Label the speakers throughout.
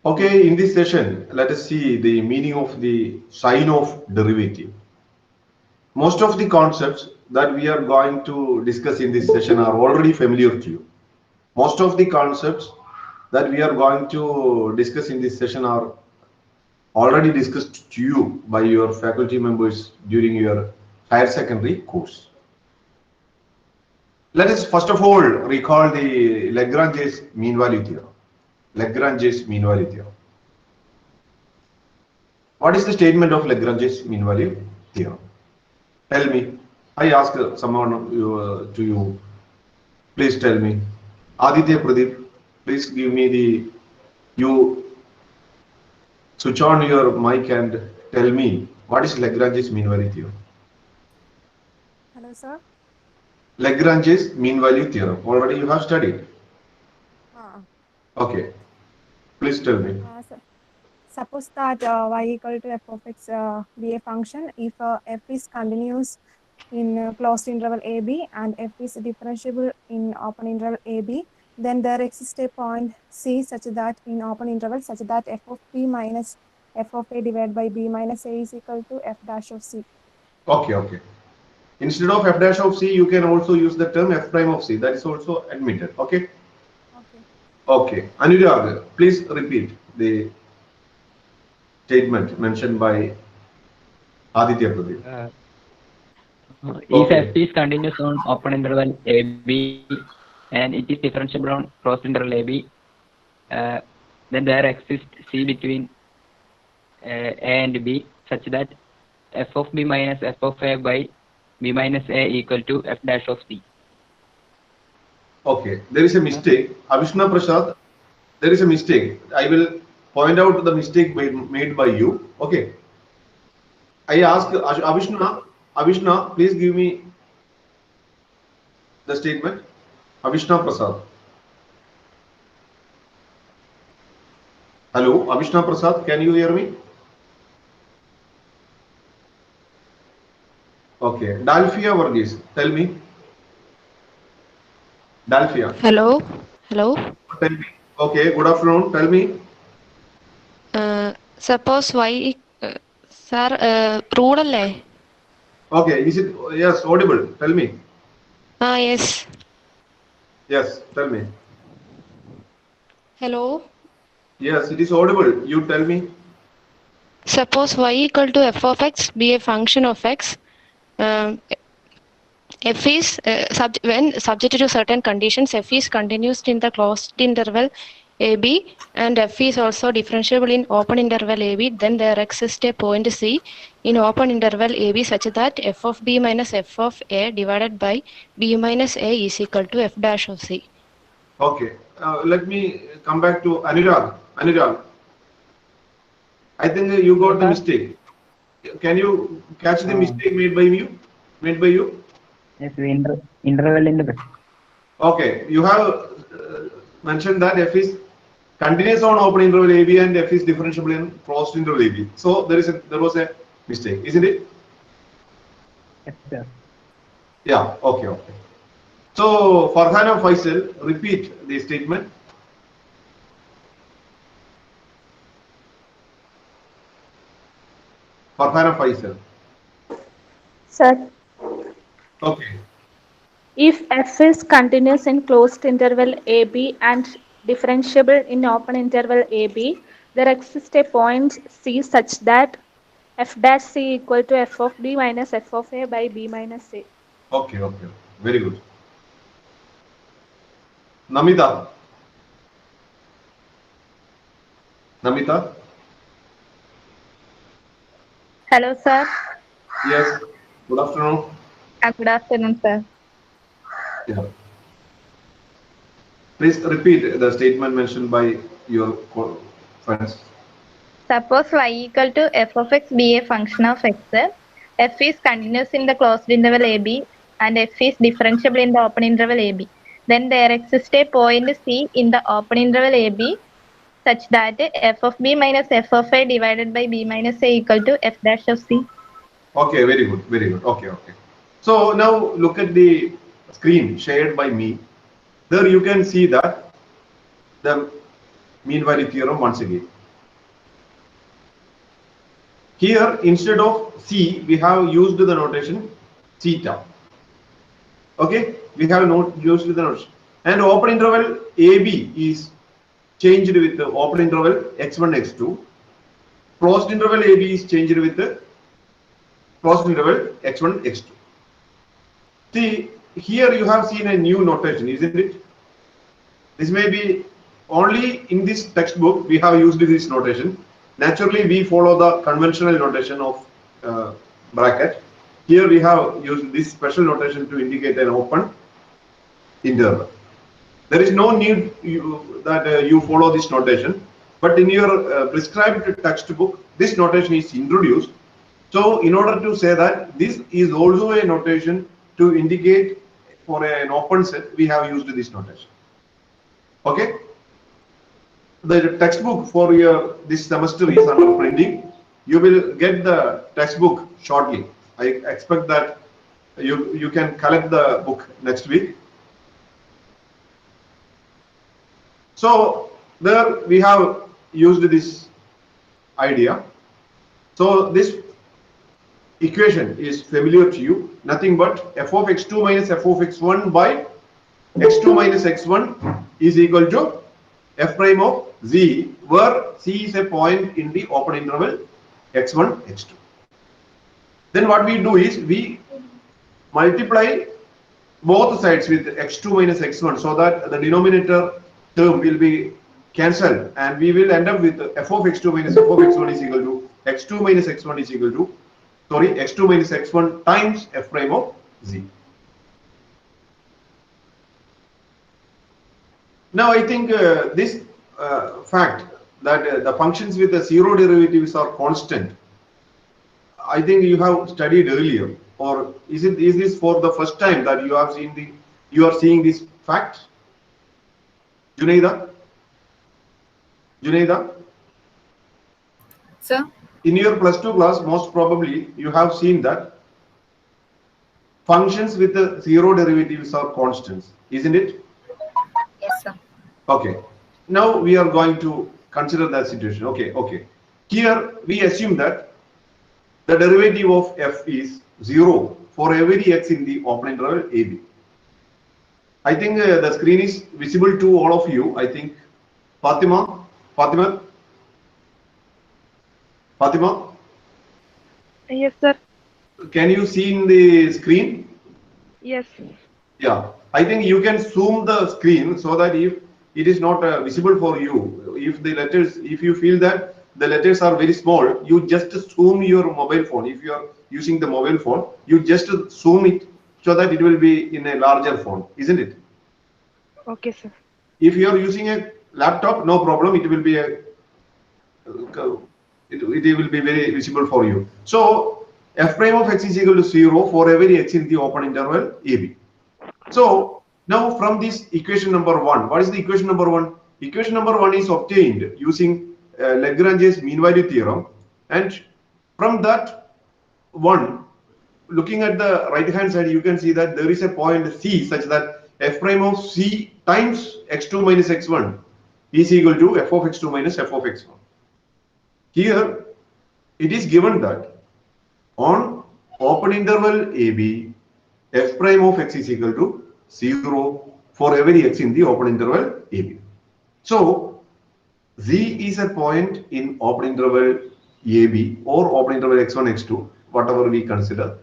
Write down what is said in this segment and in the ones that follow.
Speaker 1: Okay, in this session, let us see the meaning of the sign of derivative. Most of the concepts that we are going to discuss in this session are already familiar to you. Most of the concepts that we are going to discuss in this session are already discussed to you by your faculty members during your higher secondary course. Let us first of all recall the Lagrange's mean value theorem. Lagrange's mean value theorem. What is the statement of Lagrange's mean value theorem? Tell me. I ask someone to you. Please tell me. Aditya Pradeep, please give me the. You switch on your mic and tell me what is Lagrange's mean value theorem.
Speaker 2: Hello, sir.
Speaker 1: Lagrange's mean value theorem. Already you have studied.
Speaker 2: Uh,
Speaker 1: Okay. Please tell me.
Speaker 2: Suppose that y equal to f of x be a function if f is continuous in closed interval ab and f is differentiable in open interval ab, then there exists a point c such that in open interval such that f of b minus f of a divided by b minus a is equal to f dash of c.
Speaker 1: Okay. Instead of f dash of c, you can also use the term f prime of c. That is also admitted. Okay.
Speaker 2: Okay.
Speaker 1: Okay. Anurag, please repeat the statement mentioned by Aditya Pradeep.
Speaker 3: If f
Speaker 1: Okay.
Speaker 3: is continuous on open interval AB and it is differentiable on closed interval AB, uh, then there exists C between A and B such that f of B minus f of A by B minus A equal to f dash of C.
Speaker 1: Okay. There is a mistake. Avishna Prasad, there is a mistake. I will point out the mistake made by you. Okay. I ask Avishna, Avishna, please give me the statement. Avishna Prasad. Hello, Avishna Prasad, can you hear me? Okay. Dalphia Varghese, tell me. Dalphia,
Speaker 4: Hello, hello.
Speaker 1: tell me. Okay, good afternoon. Tell me.
Speaker 4: Suppose y, sir, rule അല്ലേ?
Speaker 1: Okay, is it yes audible? Tell me.
Speaker 4: Yes.
Speaker 1: Yes, tell me.
Speaker 4: Hello.
Speaker 1: Yes, it is audible. You tell me.
Speaker 4: Suppose y equal to f of x be a function of x. Um, f is when subject to certain conditions, f is continuous in the closed interval ab and f is also differentiable in open interval ab. Then there exists a point c in open interval ab such that f of b minus f of a divided by b minus a is equal to f dash of c.
Speaker 1: Okay, let me come back to Anurag. Anurag, I think you got
Speaker 3: Yes,
Speaker 1: the
Speaker 3: sir.
Speaker 1: mistake. Can you catch the
Speaker 3: Uh,
Speaker 1: mistake made by you? Made by you?
Speaker 3: yes, interval in the
Speaker 1: Okay, you have mentioned that f is continuous on open interval AB and f is differentiable in closed interval AB. So there was a mistake, isn't it?
Speaker 3: yes, sir.
Speaker 1: Yeah. Okay. So Farhana Faisal, repeat the statement. Farhana Faisal.
Speaker 5: Sir,
Speaker 1: Okay.
Speaker 5: if f is continuous in closed interval AB and differentiable in open interval AB, there exists a point C such that f dash C equal to f of B minus f of A by B minus A.
Speaker 1: Okay. Very good. Namita. Namita.
Speaker 6: Hello, sir.
Speaker 1: Yes. Good afternoon.
Speaker 6: Good afternoon, sir.
Speaker 1: Yeah. Please repeat the statement mentioned by your friends.
Speaker 6: Suppose y equal to f of x be a function of x. F is continuous in the closed interval AB and f is differentiable in the open interval AB. Then there exists a point C in the open interval AB such that f of b minus f of a divided by b minus a equal to f dash of c.
Speaker 1: Okay. Very good. Okay. So now look at the screen shared by me. There you can see that the mean value theorem once again. Here, instead of C, we have used the notation theta. Okay, we have not used the notation. And open interval AB is changed with the open interval x1, x2. Closed interval AB is changed with the closed interval x1, x2. See, here you have seen a new notation, isn't it? This may be only in this textbook we have used this notation. Naturally, we follow the conventional notation of bracket. Here we have used this special notation to indicate an open interval. There is no need that you follow this notation, but in your prescribed textbook, this notation is introduced. So, in order to say that this is also a notation to indicate for an open set, we have used this notation. Okay. The textbook for your this semester is under printing. You will get the textbook shortly. I expect that you can collect the book next week. So there we have used this idea. So this equation is familiar to you. Nothing but f of x2 minus f of x1 by x2 minus x1 is equal to f prime of z, where c is a point in the open interval x1, x2. Then what we do is we multiply both sides with x2 minus x1 so that the denominator term will be cancelled, and we will end up with f of x2 minus f of x1 is equal to x2 minus x1 is equal to, sorry, x2 minus x1 times f prime of z. Now I think this fact that the functions with the zero derivatives are constant, I think you have studied earlier, or is this for the first time that you have seen you are seeing this fact? Junaida?
Speaker 7: Sir?
Speaker 1: In your +2 class, most probably you have seen that functions with the zero derivatives are constants, isn't it?
Speaker 7: Yes, sir.
Speaker 1: Okay. Now we are going to consider that situation. Okay. Here we assume that the derivative of f is 0 for every x in the open interval AB. I think the screen is visible to all of you. I think Fatima.
Speaker 8: Yes, sir.
Speaker 1: Can you see in the screen?
Speaker 8: Yes.
Speaker 1: Yeah. I think you can zoom the screen so that if it is not visible for you, if you feel that the letters are very small, you just zoom your mobile phone. If you are using the mobile phone, you just zoom it so that it will be in a larger font, isn't it?
Speaker 8: Okay, sir.
Speaker 1: If you are using a laptop, no problem. It will be very visible for you. So f prime of x is equal to 0 for every x in the open interval AB. So now from this equation number 1, what is the equation number 1? Equation number 1 is obtained using Lagrange's mean value theorem, and from that one, looking at the right hand side, you can see that there is a point C such that f prime of C times x2 minus x1 is equal to f of x2 minus f of x1. Here it is given that on open interval AB, f prime of x is equal to 0 for every x in the open interval AB. So Z is a point in open interval AB or open interval x1, x2, whatever we consider.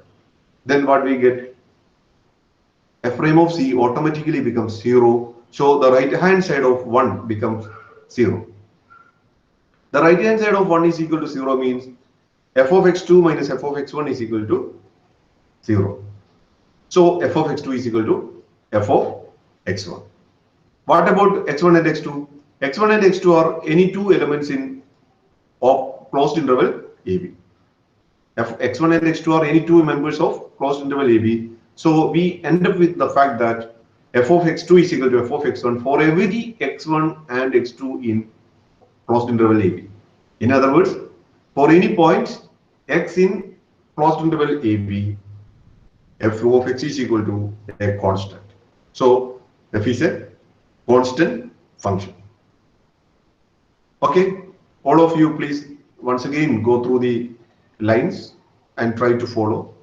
Speaker 1: Then what we get? F prime of C automatically becomes 0. So the right hand side of 1 becomes 0. The right hand side of 1 is equal to 0 means f of x2 minus f of x1 is equal to 0. So f of x2 is equal to f of x1. What about x1 and x2? x1 and x2 are any two elements in closed interval AB. x1 and x2 are any two members of closed interval AB. So we end up with the fact that f of x2 is equal to f of x1 for every x1 and x2 in closed interval AB. In other words, for any points x in closed interval AB, f of x is equal to a constant. So f is a constant function. Okay, all of you please once again go through the lines and try to follow.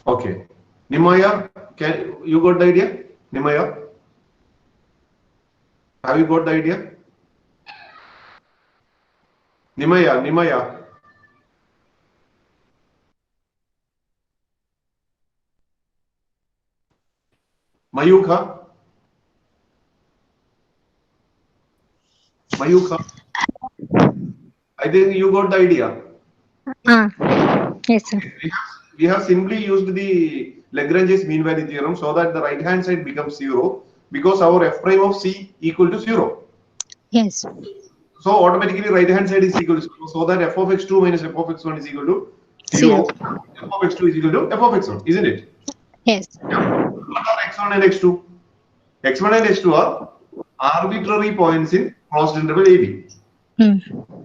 Speaker 1: Okay. Nimaya, can you got the idea? Nimaya, have you got the idea? Nimaya. Mayukha, I think you got the idea.
Speaker 7: Yes, sir.
Speaker 1: We have simply used the Lagrange's mean value theorem so that the right hand side becomes 0 because our f prime of c equal to 0.
Speaker 7: Yes.
Speaker 1: So automatically right hand side is equal to 0 so that f of x2 minus f of x1 is equal to 0. F of x2 is equal to f of x1, isn't it?
Speaker 7: Yes.
Speaker 1: What are x1 and x2? x1 and x2 are arbitrary points in closed interval AB.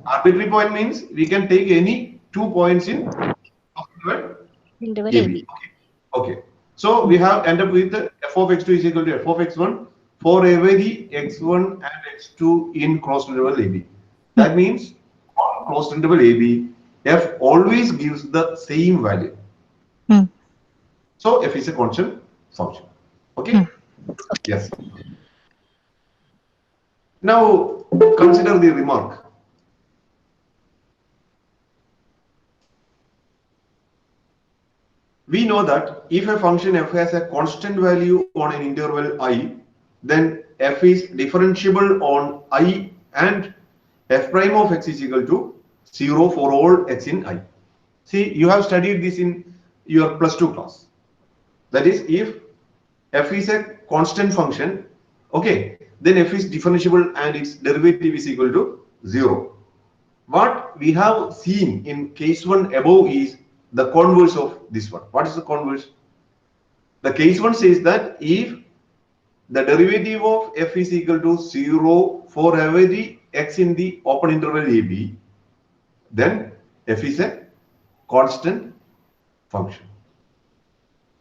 Speaker 1: Arbitrary point means we can take any 2 points in closed interval AB. Okay. So we have ended up with f of x2 is equal to f of x1 for every x1 and x2 in closed interval AB. That means on closed interval AB, f always gives the same value. So f is a constant function. Okay? Yes. Now consider the remark. We know that if a function f has a constant value on an interval I, then f is differentiable on I and f prime of x is equal to 0 for all x in I. See, you have studied this in your +2 class. That is, if f is a constant function, okay, then f is differentiable and its derivative is equal to 0. What we have seen in case 1 above is the converse of this one. What is the converse? The case 1 says that if the derivative of f is equal to 0 for every x in the open interval AB, then f is a constant function.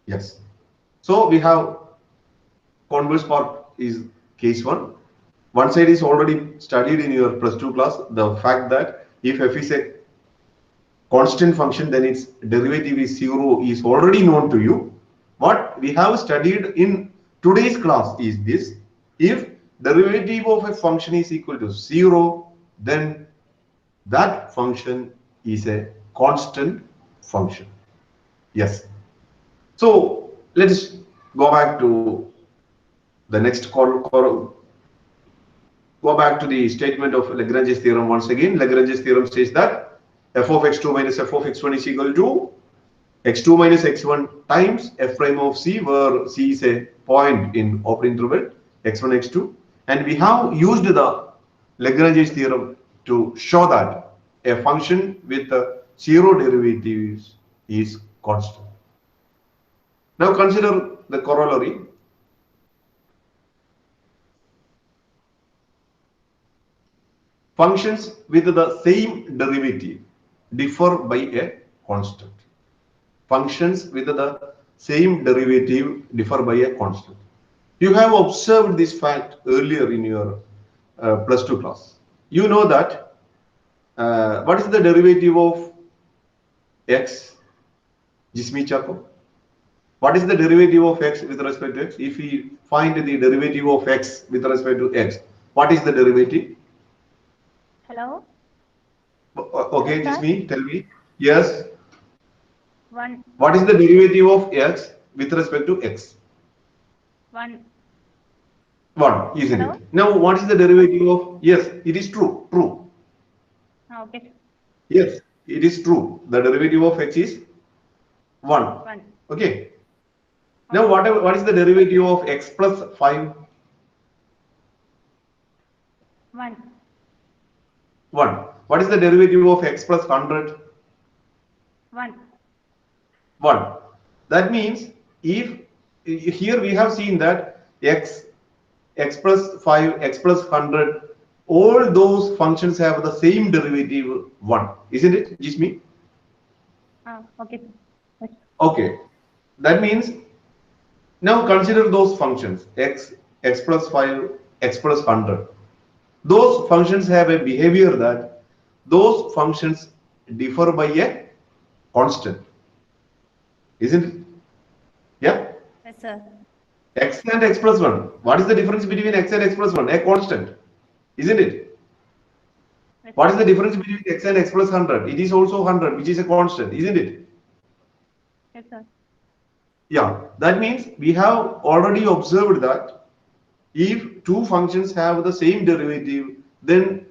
Speaker 1: Yes. So we have converse part is case 1. One side is already studied in your +2 class, the fact that if f is a constant function, then its derivative is 0 is already known to you. What we have studied in today's class is this: if derivative of a function is equal to 0, then that function is a constant function. Yes. So let us go back to the next go back to the statement of Lagrange's theorem once again. Lagrange's theorem says that f of x2 minus f of x1 is equal to x2 minus x1 times f prime of c, where c is a point in open interval x1 x2, and we have used the Lagrange's theorem to show that a function with zero derivatives is constant. Now consider the corollary. Functions with the same derivative differ by a constant. Functions with the same derivative differ by a constant. You have observed this fact earlier in your +2 class. You know that what is the derivative of x? Jismi Chako? What is the derivative of x with respect to x? If we find the derivative of x with respect to x, what is the derivative?
Speaker 6: Hello?
Speaker 1: Okay, Jismi, tell me. Yes.
Speaker 6: 1.
Speaker 1: What is the derivative of x with respect to x?
Speaker 6: 1.
Speaker 1: 1, isn't
Speaker 6: Hello?
Speaker 1: it? Now, what is the derivative of, yes, it is true, true.
Speaker 6: Okay.
Speaker 1: Yes. it is true. The derivative of x is 1.
Speaker 8: 1.
Speaker 1: Okay. Now what is the derivative of x plus 5?
Speaker 8: 1.
Speaker 1: 1. What is the derivative of x plus 100?
Speaker 8: 1.
Speaker 1: 1. That means if here we have seen that x plus 5, x plus 100, all those functions have the same derivative 1. Isn't it, Jismi?
Speaker 8: Okay.
Speaker 1: Okay. That means now consider those functions x plus 5, x plus 100. Those functions have a behavior that those functions differ by a constant. Isn't it? Yeah?
Speaker 8: Yes, sir.
Speaker 1: X and x plus 1. What is the difference between x and x plus 1? A constant. Isn't it? What is the difference between x and x plus 100? It is also 100, which is a constant. Isn't it?
Speaker 8: Yes, sir.
Speaker 1: Yeah. That means we have already observed that if two functions have the same derivative, then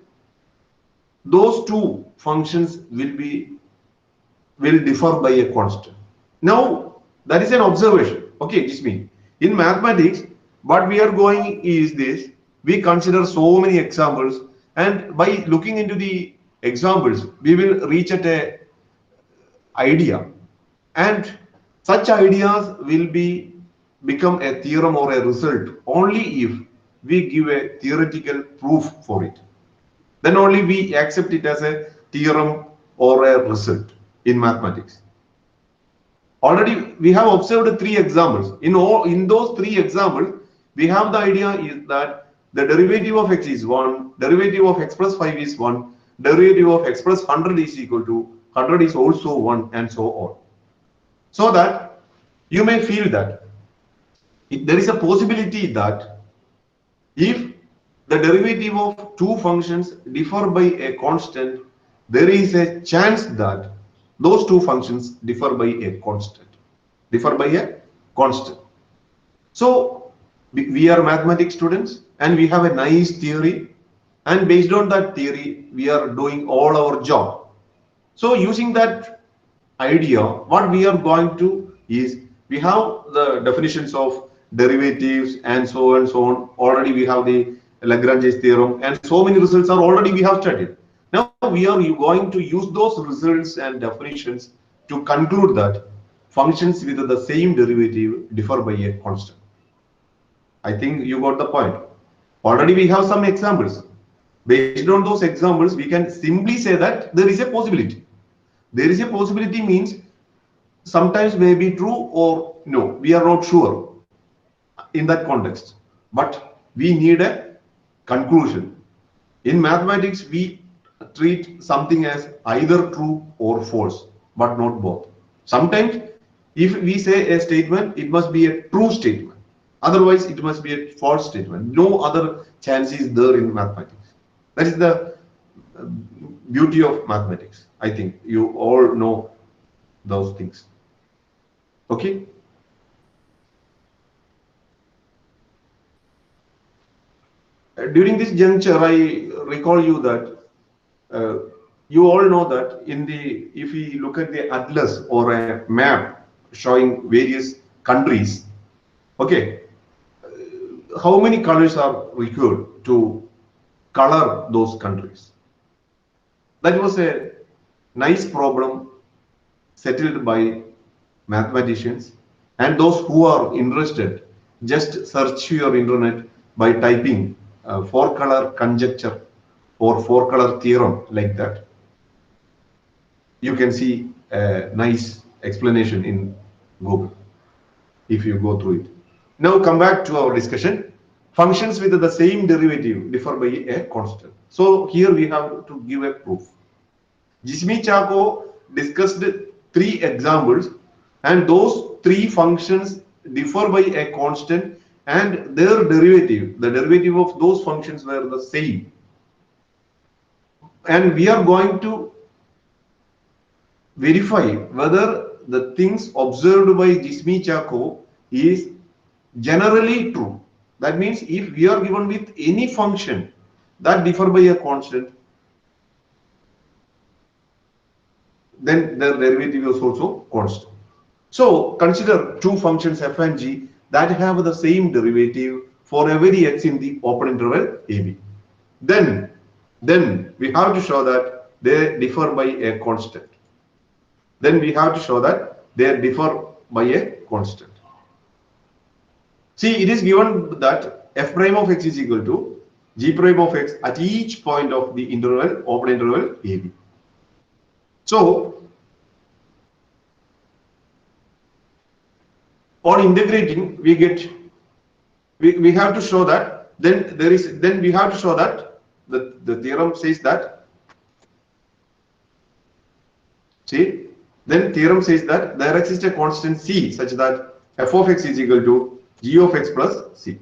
Speaker 1: those two functions will differ by a constant. Now that is an observation. Okay, just me. In mathematics, what we are going is this: we consider so many examples, and by looking into the examples, we will reach at a idea, and such ideas will become a theorem or a result only if we give a theoretical proof for it. Then only we accept it as a theorem or a result in mathematics. Already we have observed 3 examples. In those 3 examples, we have the idea is that the derivative of x is 1, derivative of x plus 5 is 1, derivative of x plus 100 is equal to 100 is also 1, and so on. So that you may feel that there is a possibility that if the derivative of two functions differ by a constant, there is a chance that those two functions differ by a constant. So we are mathematics students and we have a nice theory, and based on that theory we are doing all our job. So using that idea, what we are going to is, we have the definitions of derivatives and so on. Already we have the Lagrange's theorem, and so many results are already we have studied. Now we are going to use those results and definitions to conclude that functions with the same derivative differ by a constant. I think you got the point. Already we have some examples. Based on those examples, we can simply say that there is a possibility. There is a possibility means sometimes may be true or no. We are not sure in that context. But we need a conclusion. In mathematics, we treat something as either true or false, but not both. Sometimes, if we say a statement, it must be a true statement. Otherwise, it must be a false statement. No other chance is there in mathematics. That is the beauty of mathematics. I think you all know those things. Okay? During this juncture, I recall you that you all know that if we look at the atlas or a map showing various countries, okay, how many colors are required to color those countries? That was a nice problem settled by mathematicians, and those who are interested, just search your internet by typing 4-color conjecture or 4-color theorem, like that. You can see a nice explanation in Google if you go through it. Now come back to our discussion. Functions with the same derivative differ by a constant. So here we have to give a proof. Jismi Chako discussed 3 examples, and those 3 functions differ by a constant, and their derivative, the derivative of those functions, were the same. And we are going to verify whether the things observed by Jismi Chako is generally true. That means if we are given with any function that differ by a constant, then their derivative is also constant. So consider two functions f and g that have the same derivative for every x in the open interval ab. Then we have to show that they differ by a constant. Then we have to show that they differ by a constant. See, it is given that f prime of x is equal to g prime of x at each point of the interval, open interval ab. So on integrating, we get we have to show that then we have to show that the theorem says that, see, then theorem says that there exists a constant c such that f of x is equal to g of x plus c.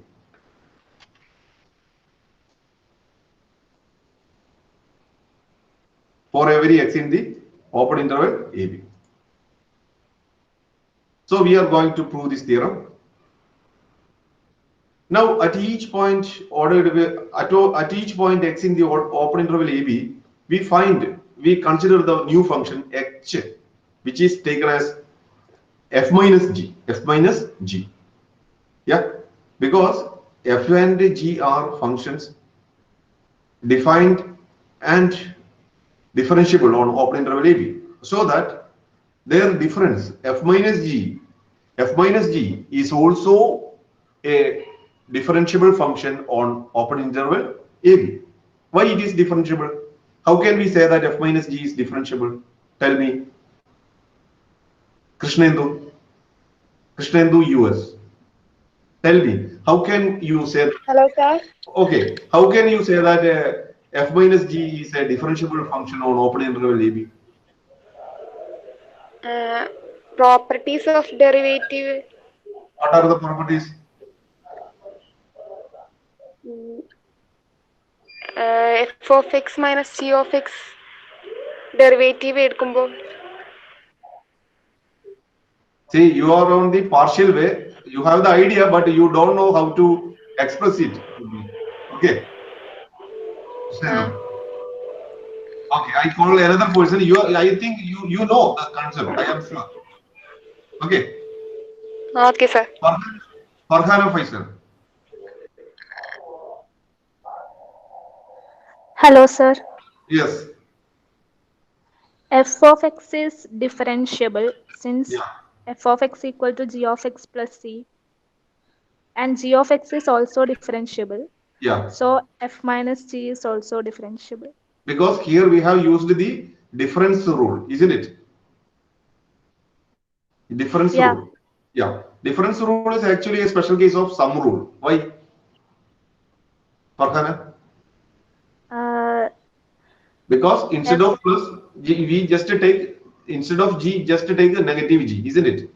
Speaker 1: For every x in the open interval ab. So we are going to prove this theorem. Now at each point at each point x in the open interval ab, we consider the new function h, which is taken as f minus g. Yeah, because f and g are functions defined and differentiable on open interval ab, so that their difference f minus g is also a differentiable function on open interval ab. Why it is differentiable? How can we say that f minus g is differentiable? Tell me. Krishnendu US. Tell me, how can you say that?
Speaker 4: Hello, sir.
Speaker 1: Okay, how can you say that f minus g is a differentiable function on open interval ab?
Speaker 4: Properties of derivative.
Speaker 1: What are the properties?
Speaker 4: F of x minus c of x derivative എടുക്കുമ്പോൾ.
Speaker 1: See, you are on the partial way. You have the idea, but you don't know how to express it. Okay. Okay, I call another person. I think you know the concept. I am sure. Okay.
Speaker 4: Okay, sir.
Speaker 1: Farhana Faisal.
Speaker 5: Hello, sir.
Speaker 1: Yes.
Speaker 5: F of x is differentiable since f of x equal to g of x plus c, and g of x is also differentiable.
Speaker 1: Yeah.
Speaker 5: So f minus g is also differentiable.
Speaker 1: Because here we have used the difference rule, isn't it? Difference rule. Yeah. Difference rule is actually a special case of sum rule. Why? Farhana? Because instead of plus g, we just take, instead of g, just take the negative g, isn't it?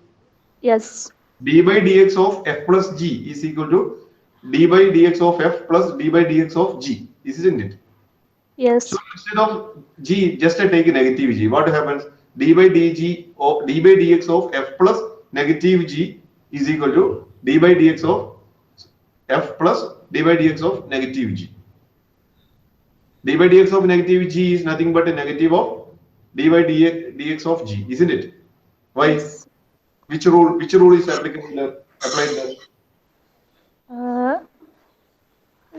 Speaker 5: Yes.
Speaker 1: D by dx of f plus g is equal to d by dx of f plus d by dx of g, isn't it?
Speaker 5: Yes.
Speaker 1: So instead of g, just take a negative g. What happens? D by dx of f plus negative g is equal to d by dx of f plus d by dx of negative g. D by dx of negative g is nothing but a negative of d by dx of g, isn't it? Why?
Speaker 5: Yes.
Speaker 1: Which rule is applied there?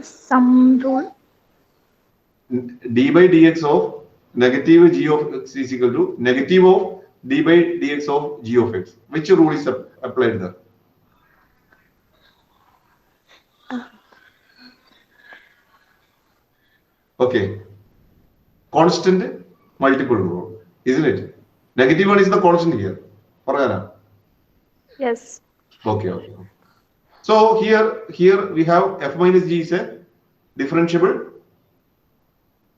Speaker 5: Sum rule.
Speaker 1: D by dx of negative g of x is equal to negative of d by dx of g of x. Which rule is applied there? Okay. Constant multiple rule, isn't it? Negative one is the constant here. Farhana?
Speaker 5: Yes.
Speaker 1: Okay. So here we have f minus g is a differentiable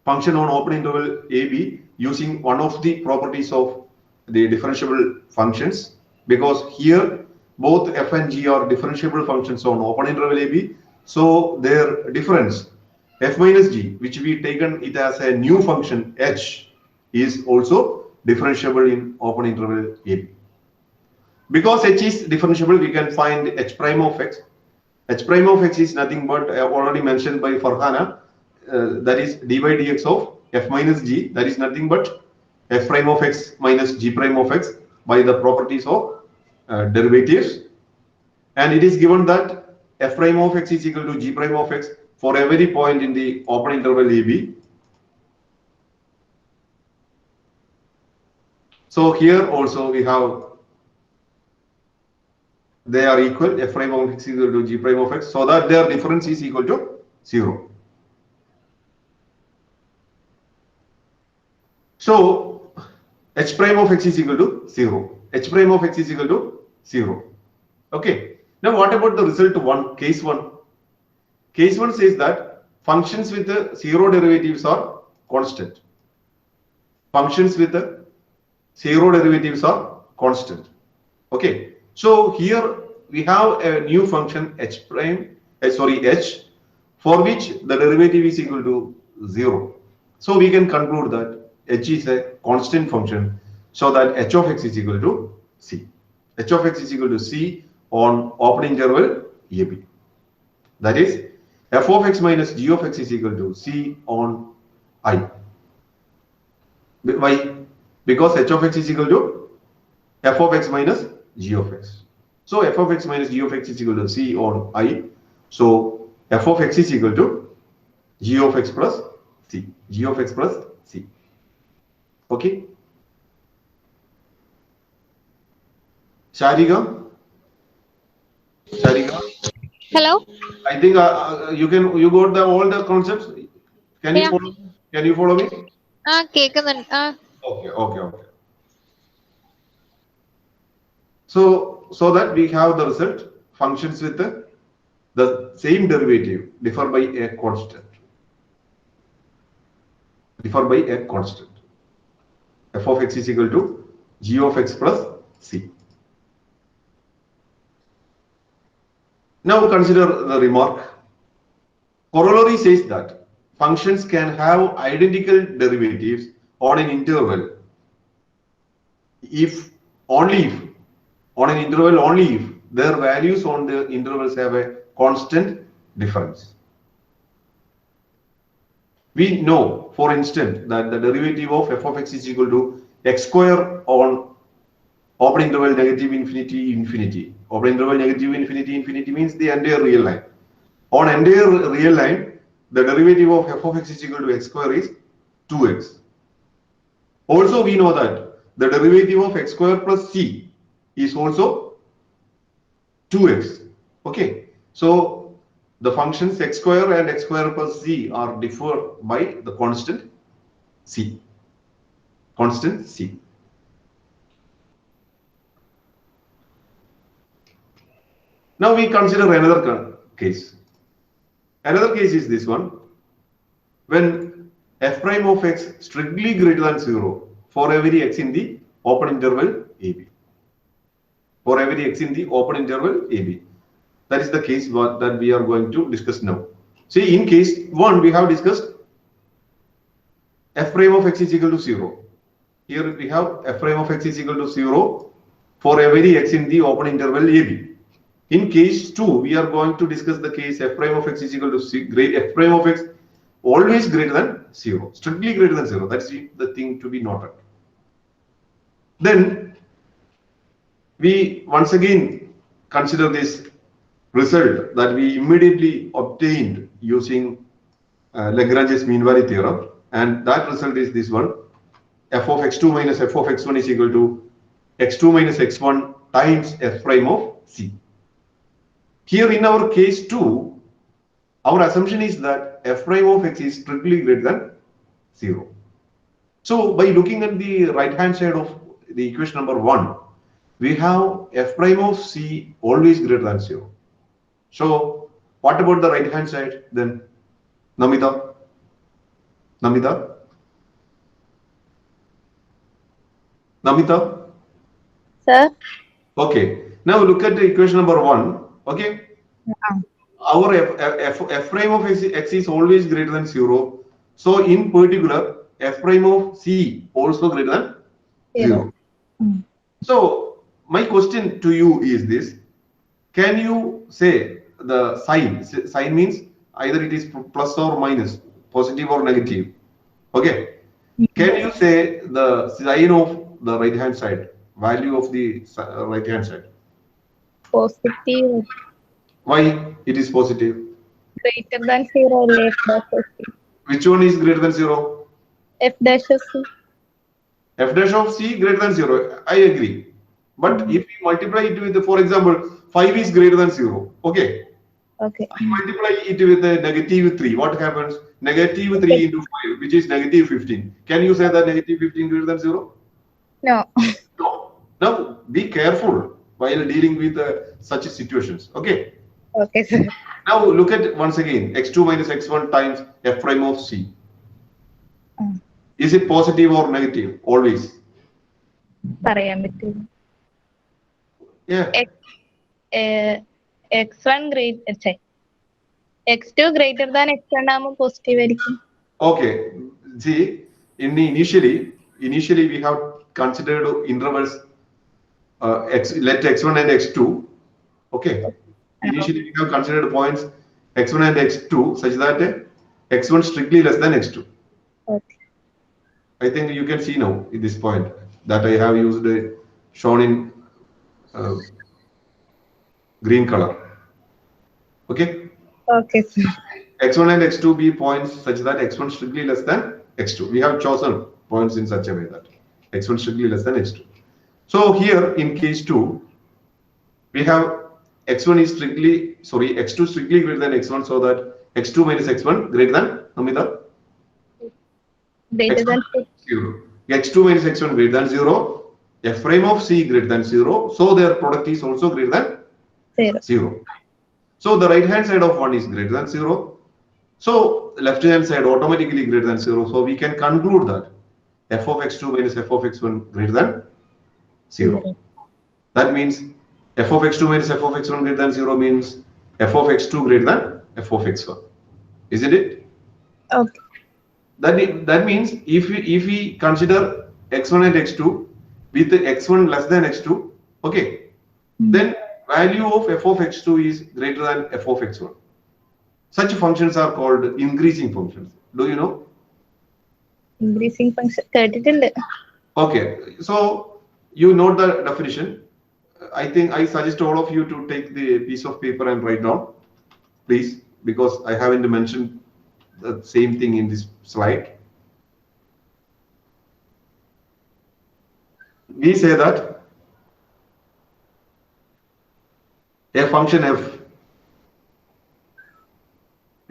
Speaker 1: function on open interval ab using one of the properties of the differentiable functions, because here both f and g are differentiable functions on open interval ab. So their difference f minus g, which we taken it as a new function h, is also differentiable in open interval ab. Because h is differentiable, we can find h prime of x. H prime of x is nothing but already mentioned by Farhana, that is d by dx of f minus g, that is nothing but f prime of x minus g prime of x by the properties of derivatives. And it is given that f prime of x is equal to g prime of x for every point in the open interval AB. So here also we have they are equal, f prime of x is equal to g prime of x, so that their difference is equal to 0. So h prime of x is equal to 0. H prime of x is equal to 0. Okay. Now what about the result 1, case 1? Case 1 says that functions with the 0 derivatives are constant. Functions with the 0 derivatives are constant. Okay. So here we have a new function h, for which the derivative is equal to 0. So we can conclude that h is a constant function, so that h of x is equal to c. H of x is equal to c on open interval AB. That is, f of x minus g of x is equal to c on I. Why? Because h of x is equal to f of x minus g of x. So f of x minus g of x is equal to c on I. So f of x is equal to g of x plus c. G of x plus c. Okay. Sharika?
Speaker 9: Hello.
Speaker 1: I think you got all the concepts. Can you
Speaker 9: Yeah.
Speaker 1: follow? Can you follow me?
Speaker 9: കേൾക്കുന്നുണ്ട്.
Speaker 1: Okay. So that we have the result, functions with the same derivative differ by a constant. F of x is equal to g of x plus c. Now consider the remark. Corollary says that functions can have identical derivatives on an interval only if their values on the intervals have a constant difference. We know, for instance, that the derivative of f of x is equal to x square on open interval negative infinity infinity. Open interval negative infinity infinity means the entire real line. On entire real line, the derivative of f of x is equal to x square is 2x. Also, we know that the derivative of x square plus c is also 2x. Okay. So the functions x square and x square plus c are differ by the constant c. Now we consider another case. Another case is this one. When f prime of x strictly greater than 0 for every x in the open interval AB. For every x in the open interval AB. That is the case that we are going to discuss now. See, in case 1, we have discussed f prime of x is equal to 0. Here we have f prime of x is equal to 0 for every x in the open interval AB. In case 2, we are going to discuss the case f prime of x is equal to f prime of x always greater than 0, strictly greater than 0. That's the thing to be noted. Then we once again consider this result that we immediately obtained using Lagrange's mean value theorem, and that result is this one: f of x2 minus f of x1 is equal to x2 minus x1 times f prime of c. Here in our case 2, our assumption is that f prime of x is strictly greater than 0. So by looking at the right hand side of the equation number 1, we have f prime of c always greater than 0. So what about the right hand side then? Namita?
Speaker 6: Sir.
Speaker 1: Okay. Now look at the equation number 1. Okay. Our f prime of x is always greater than 0. So in particular, f prime of c also greater than 0. So my question to you is this: can you say the sign? Sign means either it is plus or minus, positive or negative. Okay. Can you say the sign of the right hand side, value of the right hand side?
Speaker 6: Positive.
Speaker 1: Why it is positive?
Speaker 6: Greater than 0 F dash of C.
Speaker 1: Which one is greater than 0?
Speaker 6: F dash of C.
Speaker 1: F dash of C greater than 0. I agree. But if we multiply it with, for example, 5 is greater than 0. Okay.
Speaker 6: Okay.
Speaker 1: I multiply it with a negative 3. What happens? Negative 3 into 5, which is negative 15. Can you say that negative 15 greater than 0?
Speaker 6: No.
Speaker 1: No. Now, be careful while dealing with such situations. Okay.
Speaker 6: Okay, sir.
Speaker 1: Now, look at once again x2 minus x1 times f prime of C. Is it positive or negative? Always.
Speaker 6: പറയാൻ പറ്റില്ല.
Speaker 1: Yeah.
Speaker 6: X1 greater, X2 greater than X1 ആകുമ്പോൾ positive ആയിരിക്കും.
Speaker 1: Okay. See, initially we have considered intervals let x1 and x2. Okay. Initially we have considered points x1 and x2 such that x1 strictly less than x2.
Speaker 6: Okay.
Speaker 1: I think you can see now at this point that I have used shown in green color. Okay.
Speaker 6: Okay, sir.
Speaker 1: X1 and x2 be points such that x1 strictly less than x2. We have chosen points in such a way that x1 strictly less than x2. So here in case 2, we have x1 is x2 strictly greater than x1, so that x2 minus x1 greater than Amita?
Speaker 6: Greater than
Speaker 1: 0. x2 minus x1 greater than 0, f prime of C greater than 0, so their product is also greater than 0. So the right hand side of 1 is greater than 0. So left hand side automatically greater than 0. So we can conclude that f of x2 minus f of x1 greater than 0. That means f of x2 minus f of x1 greater than 0 means f of x2 greater than f of x1. Isn't it?
Speaker 6: Okay.
Speaker 1: That means if we consider x1 and x2 with x1 less than x2, okay, then value of f of x2 is greater than f of x1. Such functions are called increasing functions. Do you know?
Speaker 6: Increasing function കേട്ടിട്ടുണ്ട്.
Speaker 1: Okay, so you note the definition. I think I suggest all of you to take the piece of paper and write down, please, because I haven't mentioned the same thing in this slide. We say that a function f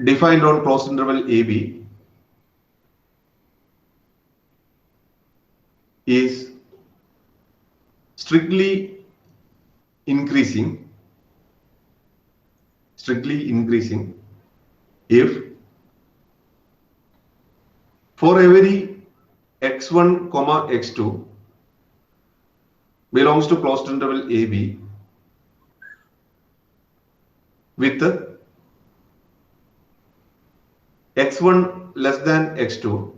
Speaker 1: defined on closed interval AB is strictly increasing if for every x1 comma x2 belongs to closed interval AB with x1 less than x2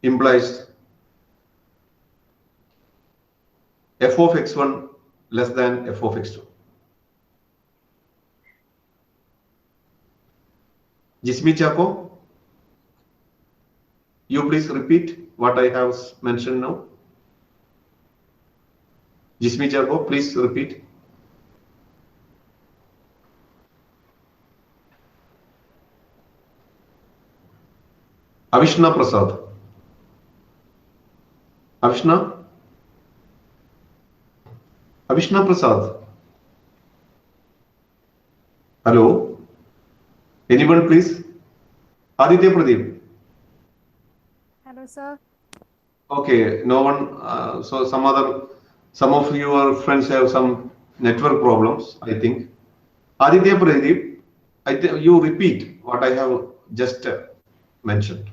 Speaker 1: implies f of x1 less than f of x2. Jismi Chako, you please repeat what I have mentioned now. Jismi Chako, please repeat. Avishna Prasad. Avishna Prasad. Hello. Anyone please? Aditya Pradeep.
Speaker 2: Hello, sir.
Speaker 1: Okay, no one. So some of your friends have some network problems, I think. Aditya Pradeep, I think you repeat what I have just mentioned.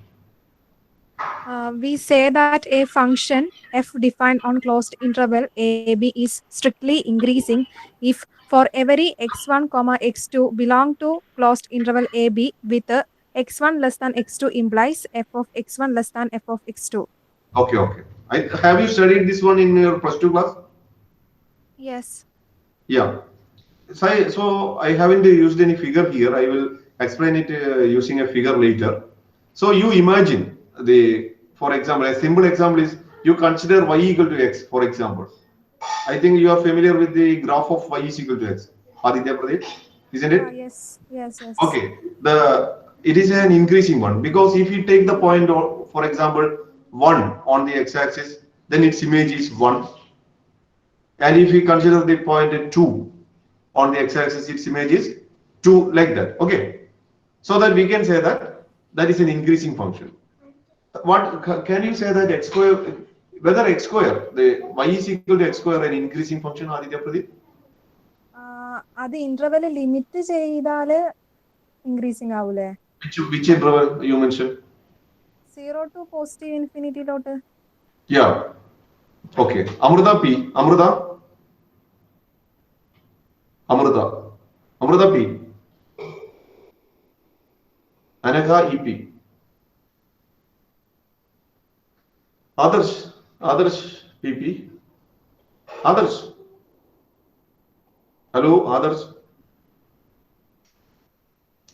Speaker 2: We say that a function f defined on closed interval AB is strictly increasing if for every x1 comma x2 belong to closed interval AB with x1 less than x2 implies f of x1 less than f of x2.
Speaker 1: Okay. Have you studied this one in your plus 2 class?
Speaker 2: Yes.
Speaker 1: Yeah. So I haven't used any figure here. I will explain it using a figure later. So you imagine for example, a simple example is you consider y equal to x, for example. I think you are familiar with the graph of y is equal to x. Aditya Pradeep, isn't it?
Speaker 2: Yes, yes, yes.
Speaker 1: Okay, it is an increasing one because if you take the point, for example, 1 on the x-axis, then its image is 1. And if we consider the point 2 on the x-axis, its image is 2, like that. Okay, so that we can say that that is an increasing function. What can you say that x square, whether x square, the y is equal to x square, an increasing function, Aditya Pradeep?
Speaker 2: അത് interval limit ചെയ്താല് increasing ആവൂലേ?
Speaker 1: Which interval you mentioned?
Speaker 2: 0 to positive infinity lot.
Speaker 1: Yeah. Okay. Amrita P. Amrita P. Anagha EP. Others PP. Others. Hello, others.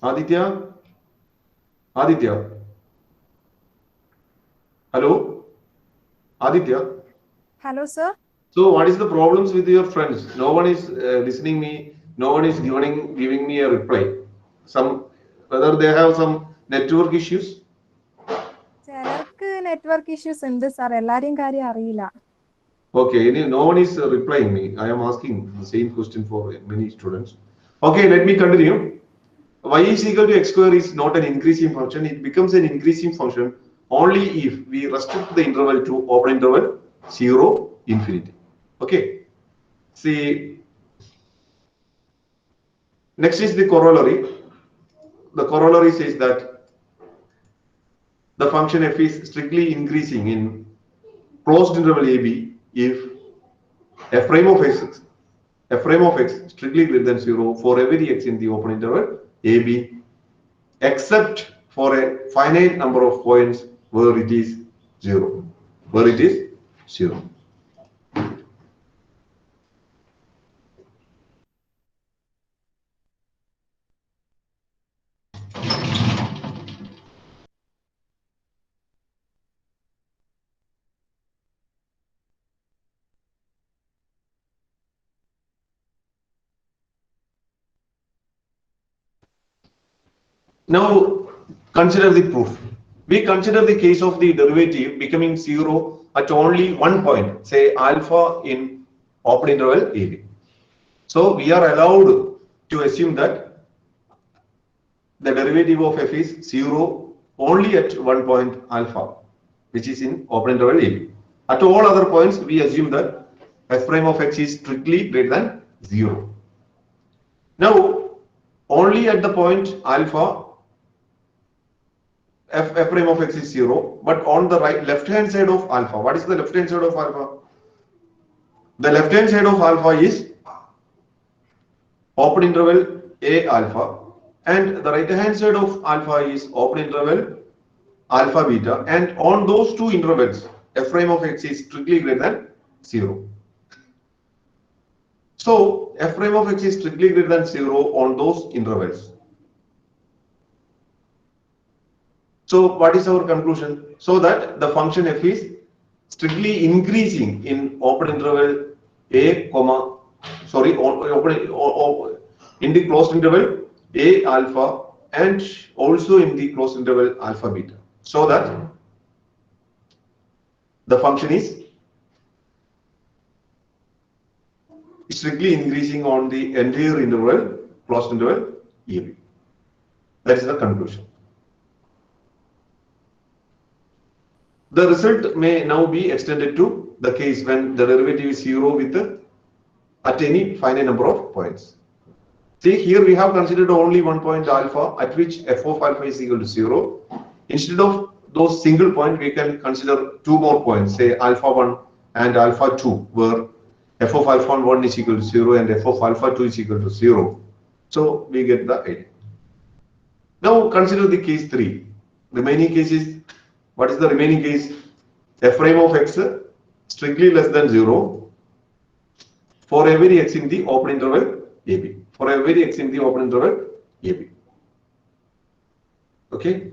Speaker 1: Aditya. Hello, Aditya.
Speaker 2: Hello, sir.
Speaker 1: So, what is the problems with your friends? No one is listening me. No one is giving me a reply. Whether they have some network issues.
Speaker 2: ചിലർക്ക് network issues ഉണ്ട് sir, എല്ലാരെയും കാര്യം അറിയില്ല.
Speaker 1: Okay, no one is replying me. I am asking the same question for many students. Okay, let me continue. Y is equal to x square is not an increasing function. It becomes an increasing function only if we restrict the interval to open interval 0, infinity. Okay. See, next is the corollary. The corollary says that the function f is strictly increasing in closed interval AB if f prime of x strictly greater than 0 for every x in the open interval AB, except for a finite number of points where it is 0. Now consider the proof. We consider the case of the derivative becoming 0 at only one point, say alpha in open interval AB. So we are allowed to assume that the derivative of f is 0 only at one point alpha, which is in open interval AB. At all other points, we assume that f prime of x is strictly greater than 0. Now, only at the point alpha, f prime of x is 0, but on the left hand side of alpha, what is the left hand side of alpha? The left hand side of alpha is open interval A alpha, and the right hand side of alpha is open interval alpha beta, and on those two intervals, f prime of x is strictly greater than 0. So f prime of x is strictly greater than 0 on those intervals. So what is our conclusion? So that the function f is strictly increasing in open interval A, in the closed interval A alpha and also in the closed interval alpha beta. So that the function is strictly increasing on the entire interval, closed interval AB. That is the conclusion. The result may now be extended to the case when the derivative is 0 with at any finite number of points. See, here we have considered only one point alpha at which f of alpha is equal to 0. Instead of those single points, we can consider two more points, say alpha 1 and alpha 2, where f of alpha 1 is equal to 0 and f of alpha 2 is equal to 0. So we get the idea. Now consider the case 3. Remaining case is, what is the remaining case? F prime of x strictly less than 0 for every x in the open interval AB. For every x in the open interval AB. Okay.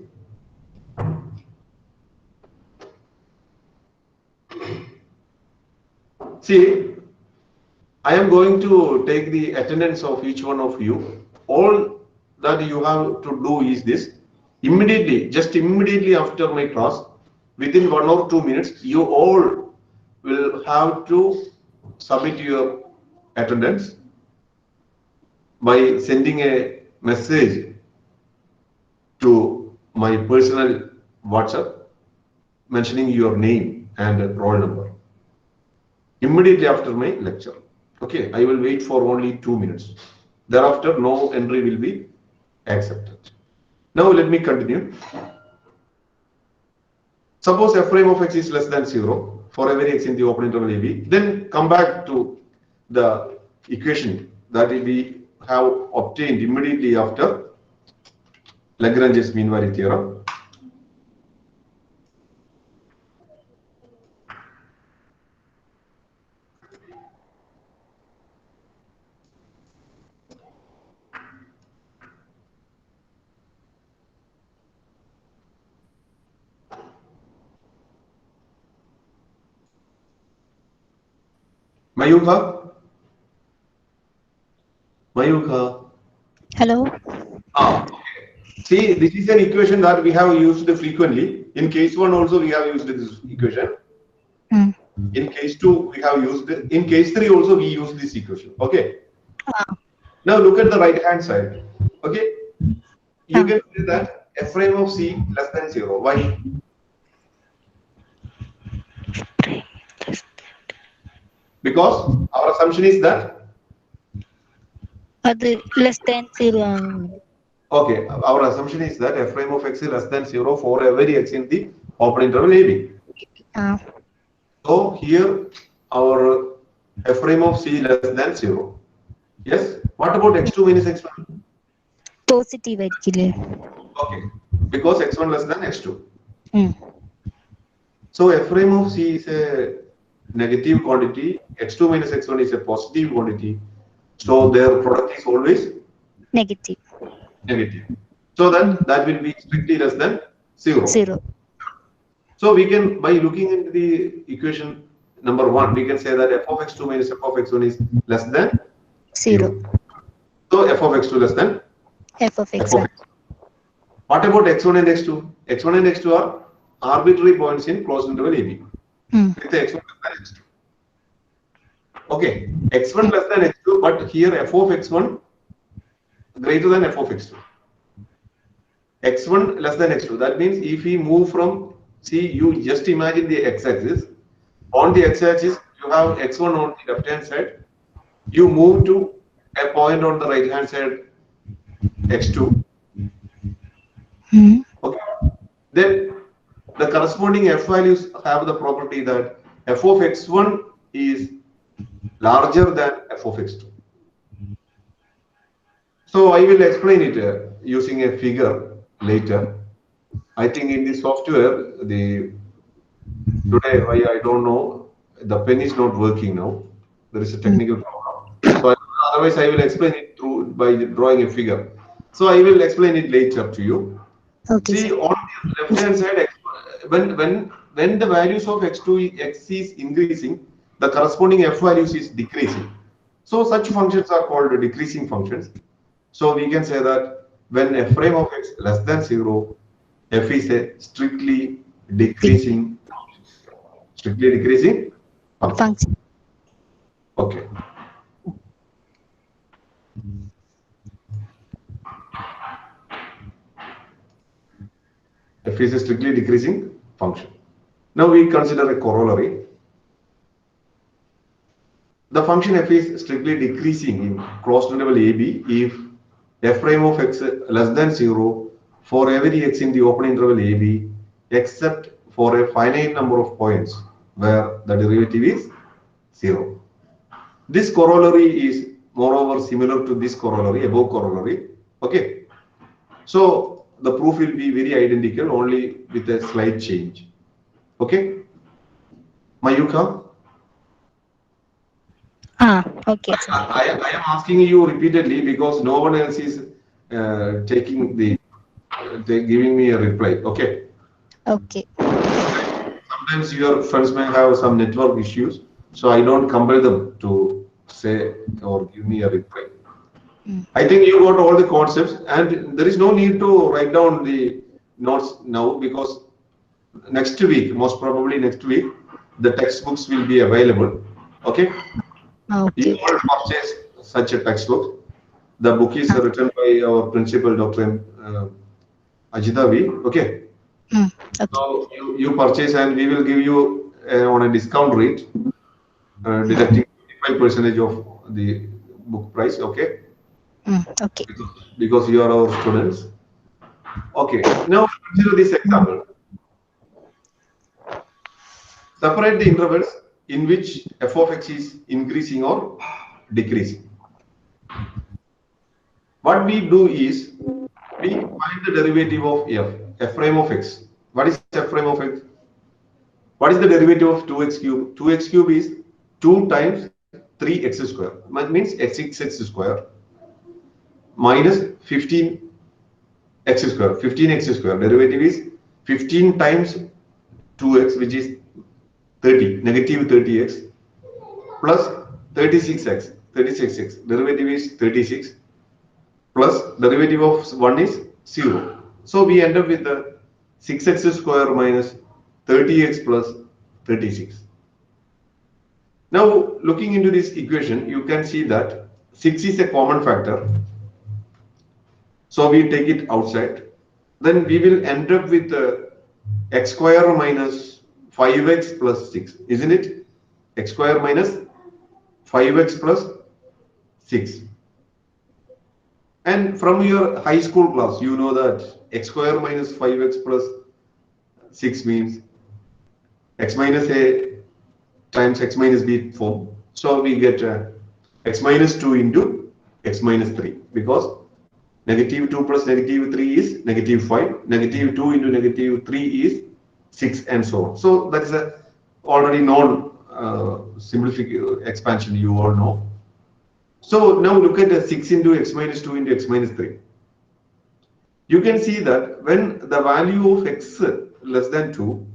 Speaker 1: See, I am going to take the attendance of each one of you. All that you have to do is this. Immediately, just immediately after my class, within 1 or 2 minutes, you all will have to submit your attendance by sending a message to my personal WhatsApp mentioning your name and roll number immediately after my lecture. Okay, I will wait for only 2 minutes. Thereafter, no entry will be accepted. Now let me continue. Suppose f prime of x is less than 0 for every x in the open interval AB. Then come back to the equation that we have obtained immediately after Lagrange's mean value theorem. Mayukha?
Speaker 7: Hello.
Speaker 1: Okay. See, this is an equation that we have used frequently. In case 1 also we have used this equation.
Speaker 7: Mm.
Speaker 1: In case 2 we have used it. In case 3 also we use this equation. Okay. Now look at the right hand side. Okay. You can see that f prime of c less than 0. Why? Because our assumption is that
Speaker 7: Less than 0.
Speaker 1: okay, our assumption is that f prime of x is less than 0 for every x in the open interval AB. So here our f prime of c less than 0. Yes. What about x2 minus x1?
Speaker 7: Positive.
Speaker 1: Okay, because x1 less than x2.
Speaker 7: Mm.
Speaker 1: So f prime of c is a negative quantity, x2 minus x1 is a positive quantity. So their product is always
Speaker 7: Negative.
Speaker 1: negative. So then that will be strictly less than 0.
Speaker 7: 0.
Speaker 1: So we can, by looking into the equation number 1, we can say that f of x2 minus f of x1 is less than
Speaker 7: 0.
Speaker 1: So f of x2 less than
Speaker 7: F of
Speaker 1: f
Speaker 7: x.
Speaker 1: of x. What about x1 and x2? x1 and x2 are arbitrary points in closed interval AB.
Speaker 7: Mm.
Speaker 1: With x1 less than x2. Okay, x1 less than x2, but here f of x1 greater than f of x2. x1 less than x2. That means if we move from, see, you just imagine the x-axis. On the x-axis, you have x1 on the left-hand side. You move to a point on the right-hand side, x2.
Speaker 7: Mm.
Speaker 1: Okay. Then the corresponding f values have the property that f of x1 is larger than f of x2. So I will explain it using a figure later. I think in the software, today why I don't know, the pen is not working now. There is a technical problem. So otherwise I will explain it through by drawing a figure. So I will explain it later to you.
Speaker 7: Okay.
Speaker 1: See, on the left hand side, when the values of x2 x is increasing, the corresponding f values is decreasing. So such functions are called decreasing functions. So we can say that when f prime of x less than 0, f is a strictly decreasing function. Strictly decreasing function. Okay. F is a strictly decreasing function. Now we consider a corollary. The function f is strictly decreasing in closed interval AB if f prime of x less than 0 for every x in the open interval AB except for a finite number of points where the derivative is 0. This corollary is moreover similar to this corollary, above corollary. Okay. So the proof will be very identical, only with a slight change. Okay. Mayukha?
Speaker 7: Okay.
Speaker 1: I am asking you repeatedly because no one else is taking the they're giving me a reply. Okay.
Speaker 7: Okay.
Speaker 1: Sometimes your friends may have some network issues, so I don't compel them to say or give me a reply. I think you got all the concepts, and there is no need to write down the notes now, because next week, most probably next week, the textbooks will be available. Okay. You
Speaker 7: Okay.
Speaker 1: all purchase such a textbook. The book is written by our principal, Dr. Ajita V. Okay.
Speaker 7: Okay.
Speaker 1: So you purchase, and we will give you on a discount rate, deducting 55% of the book price. Okay.
Speaker 7: Okay.
Speaker 1: Because you are our students. Okay. Now consider this example. Separate the intervals in which f of x is increasing or decreasing. What we do is we find the derivative of f prime of x. What is f prime of x? What is the derivative of 2x cube? 2x cube is 2 times 3x square. That means x square minus 15x square. 15x square. Derivative is 15 times 2x, which is 30, negative 30x, plus 36x. 36x. Derivative is 36, plus derivative of 1 is 0. So we end up with the 6x square minus 30x plus 36. Now, looking into this equation, you can see that 6 is a common factor. So we take it outside. Then we will end up with x square minus 5x plus 6. Isn't it? X square minus 5x plus 6. And from your high school class, you know that x square minus 5x plus 6 means x minus a times x minus b form. So we get x minus 2 into x minus 3, because negative 2 plus negative 3 is negative 5. Negative 2 into negative 3 is 6, and so on. So that is a already known simplification expansion, you all know. So now look at the 6 into x minus 2 into x minus 3. You can see that when the value of x less than 2,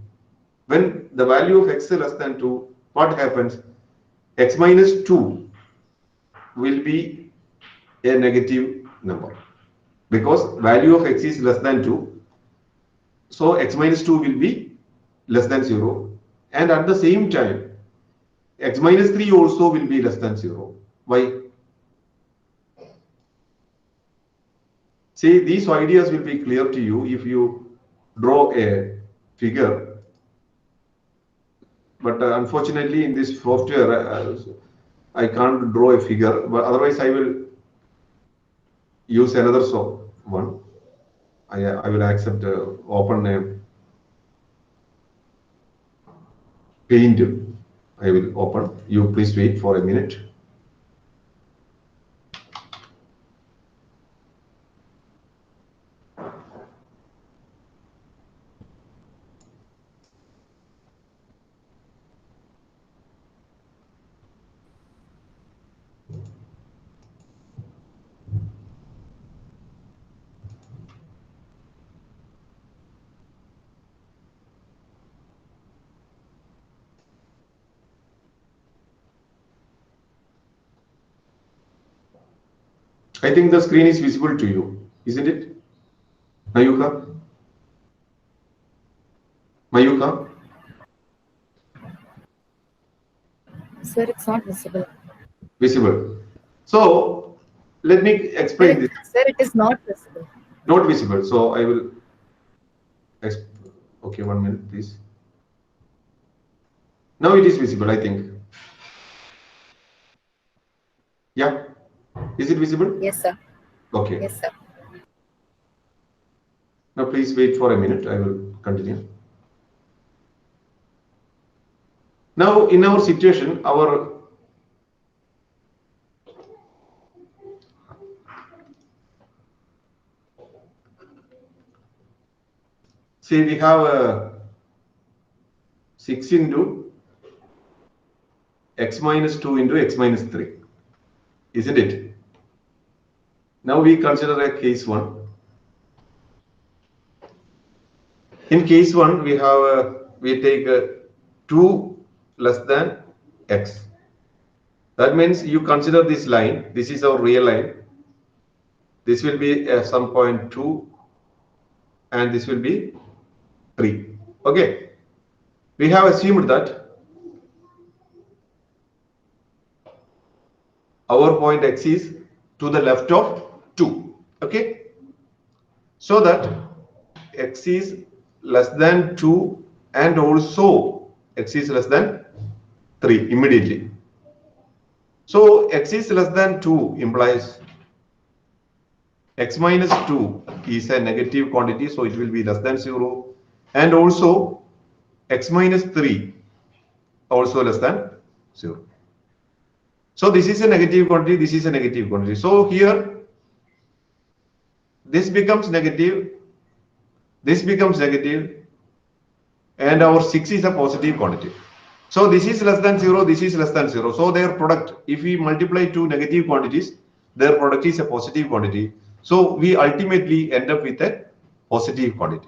Speaker 1: when the value of x less than 2, what happens? X minus 2 will be a negative number, because value of x is less than 2. So x minus 2 will be less than 0. And at the same time, x minus 3 also will be less than 0. Why? See, these ideas will be clear to you if you draw a figure. But unfortunately, in this software, I can't draw a figure. But otherwise, I will use another one. I will accept open a paint. I will open. You please wait for a minute. I think the screen is visible to you, isn't it? Mayuka? Mayuka?
Speaker 10: Sir, it's not visible.
Speaker 1: Visible. So let me explain this.
Speaker 10: Sir, it is not visible.
Speaker 1: Not visible. So I will. Okay, 1 minute, please. Now it is visible, I think. Yeah. Is it visible?
Speaker 10: Yes, sir.
Speaker 1: Okay.
Speaker 10: Yes, sir.
Speaker 1: Now please wait for a minute. I will continue. Now in our situation, see, we have 6 into x minus 2 into x minus 3, isn't it? Now we consider a case 1. In case 1, we take 2 less than x. That means you consider this line. This is our real line. This will be some point 2, and this will be 3. Okay. We have assumed that our point x is to the left of 2. Okay. So that x is less than 2 and also x is less than 3 immediately. So x is less than 2 implies x minus 2 is a negative quantity, so it will be less than 0, and also x minus 3 also less than 0. So this is a negative quantity, this is a negative quantity. So here this becomes negative, this becomes negative, and our 6 is a positive quantity. So this is less than 0, this is less than 0. So their product, if we multiply two negative quantities, their product is a positive quantity. So we ultimately end up with a positive quantity.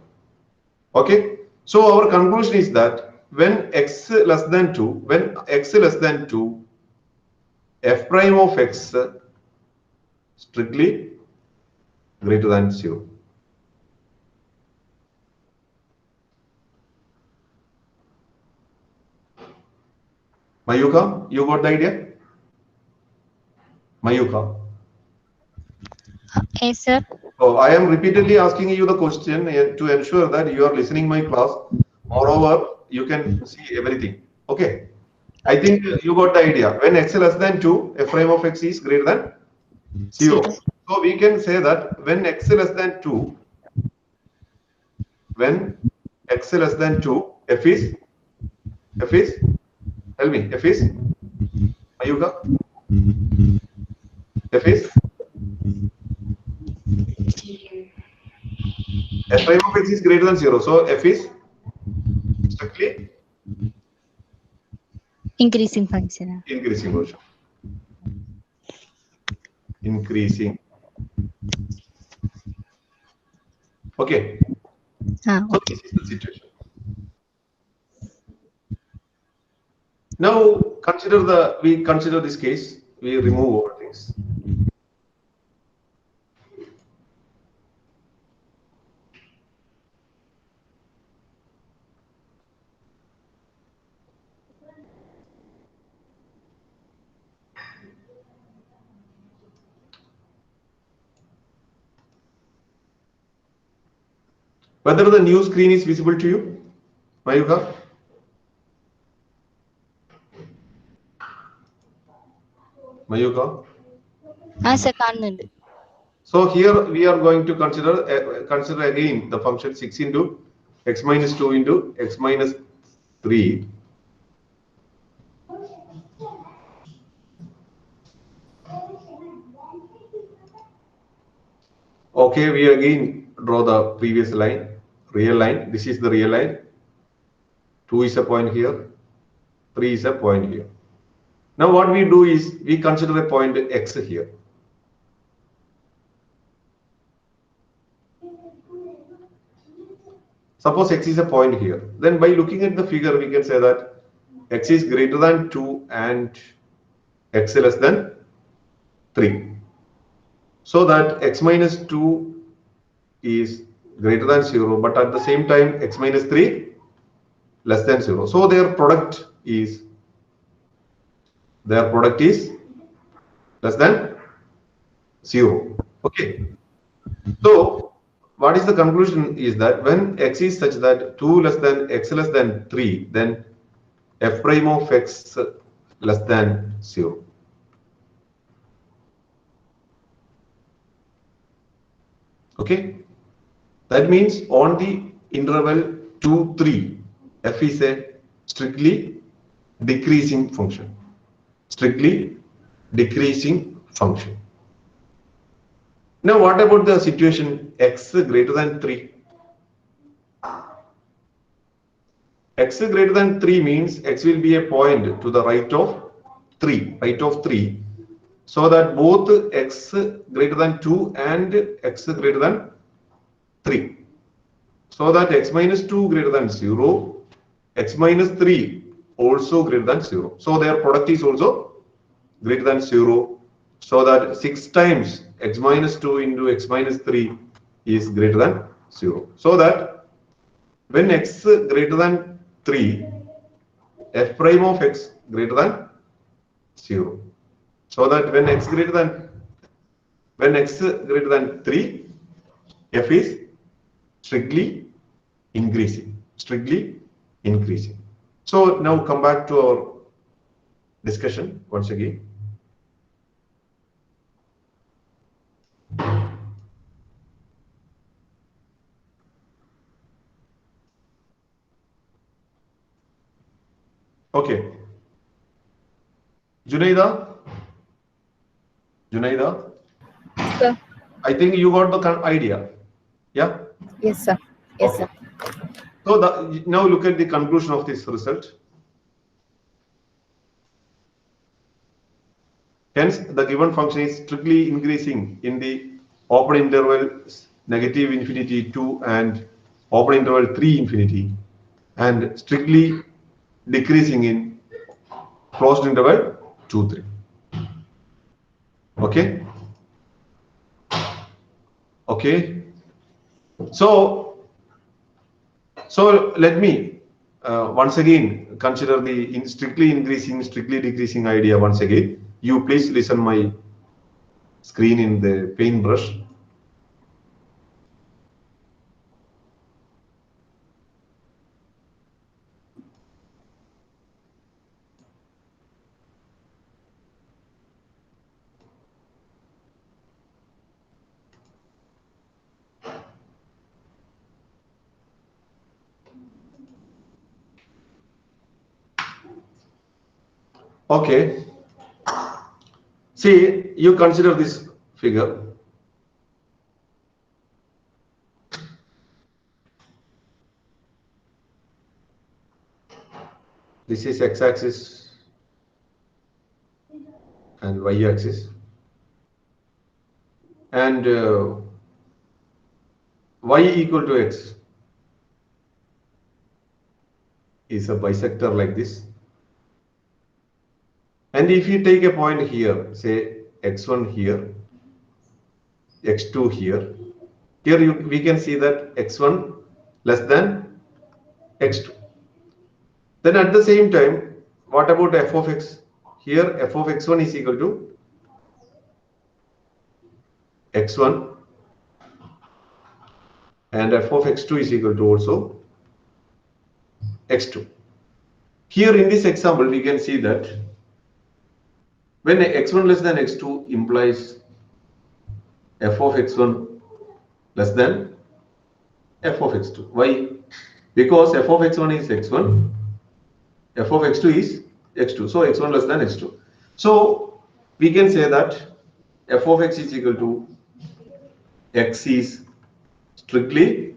Speaker 1: Okay. So our conclusion is that when x less than 2, f prime of x strictly greater than 0. Mayuka, you got the idea? Mayuka.
Speaker 7: Yes, sir.
Speaker 1: Oh, I am repeatedly asking you the question to ensure that you are listening my class. Moreover, you can see everything. Okay. I think you got the idea. When x less than 2, f prime of x is greater than 0. So we can say that when x less than 2, when x less than 2, f is, tell me, f is, Mayuka, f is, f prime of x is greater than 0. So f is strictly
Speaker 7: Increasing function.
Speaker 1: increasing version. Increasing. Okay. So
Speaker 7: Okay.
Speaker 1: this is the situation. Now we consider this case, we remove all things. Whether the new screen is visible to you, Mayuka? Mayuka?
Speaker 7: Sir, കാണുന്നുണ്ട്.
Speaker 1: So here we are going to consider again the function 6 into x minus 2 into x minus 3. Okay, we again draw the previous line, real line. This is the real line. 2 is a point here, 3 is a point here. Now what we do is we consider a point x here. Suppose x is a point here. Then by looking at the figure, we can say that x is greater than 2 and x less than 3. So that x minus 2 is greater than 0, but at the same time x minus 3 less than 0. So their product is less than 0. Okay. So what is the conclusion is that when x is such that 2 less than x less than 3, then f prime of x less than 0. Okay. That means on the interval 2, 3, f is a strictly decreasing function. Strictly decreasing function. Now what about the situation x greater than 3? X greater than 3 means x will be a point to the right of 3, so that both x greater than 2 and x greater than 3. So that x minus 2 greater than 0, x minus 3 also greater than 0. So their product is also greater than 0. So that 6 times x minus 2 into x minus 3 is greater than 0. So that when x greater than 3, f prime of x greater than 0. So that when x greater than 3, f is strictly increasing. So now come back to our discussion once again. Okay. Junaida?
Speaker 10: Sir.
Speaker 1: I think you got the idea. Yeah?
Speaker 10: Yes, sir. Yes,
Speaker 1: Okay.
Speaker 10: sir.
Speaker 1: So now look at the conclusion of this result. Hence, the given function is strictly increasing in the open interval negative infinity 2 and open interval 3 infinity, and strictly decreasing in closed interval 2, 3. Okay? Okay. So let me once again consider the strictly increasing, strictly decreasing idea once again. You please listen my screen in the paintbrush. Okay. See, you consider this figure. This is x-axis and y-axis. And y equal to x is a bisector like this. And if you take a point here, say x1 here, x2 here, we can see that x1 less than x2. Then at the same time, what about f of x? Here f of x1 is equal to x1 and f of x2 is equal to also x2. Here in this example, we can see that when x1 less than x2 implies f of x1 less than f of x2. Why? Because f of x1 is x1, f of x2 is x2. So x1 less than x2. So we can say that f of x is equal to x is strictly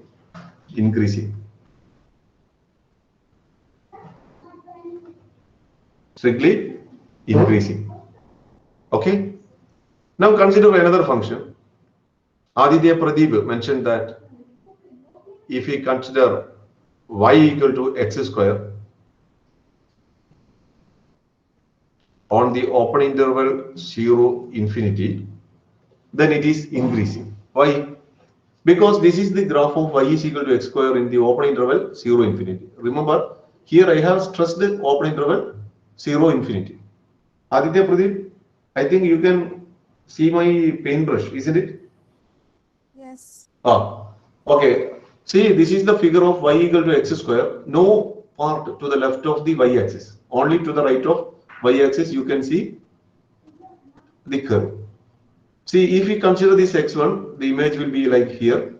Speaker 1: increasing. Strictly increasing. Okay. Now consider another function. Aditya Pradeep mentioned that if we consider y equal to x square on the open interval 0 infinity, then it is increasing. Why? Because this is the graph of y is equal to x square in the open interval 0 infinity. Remember, here I have stressed the open interval 0 infinity. Aditya Pradeep, I think you can see my paintbrush, isn't it?
Speaker 2: Yes.
Speaker 1: Okay. See, this is the figure of y equal to x square. No part to the left of the y-axis. Only to the right of y-axis you can see the curve. See, if we consider this x1, the image will be like here.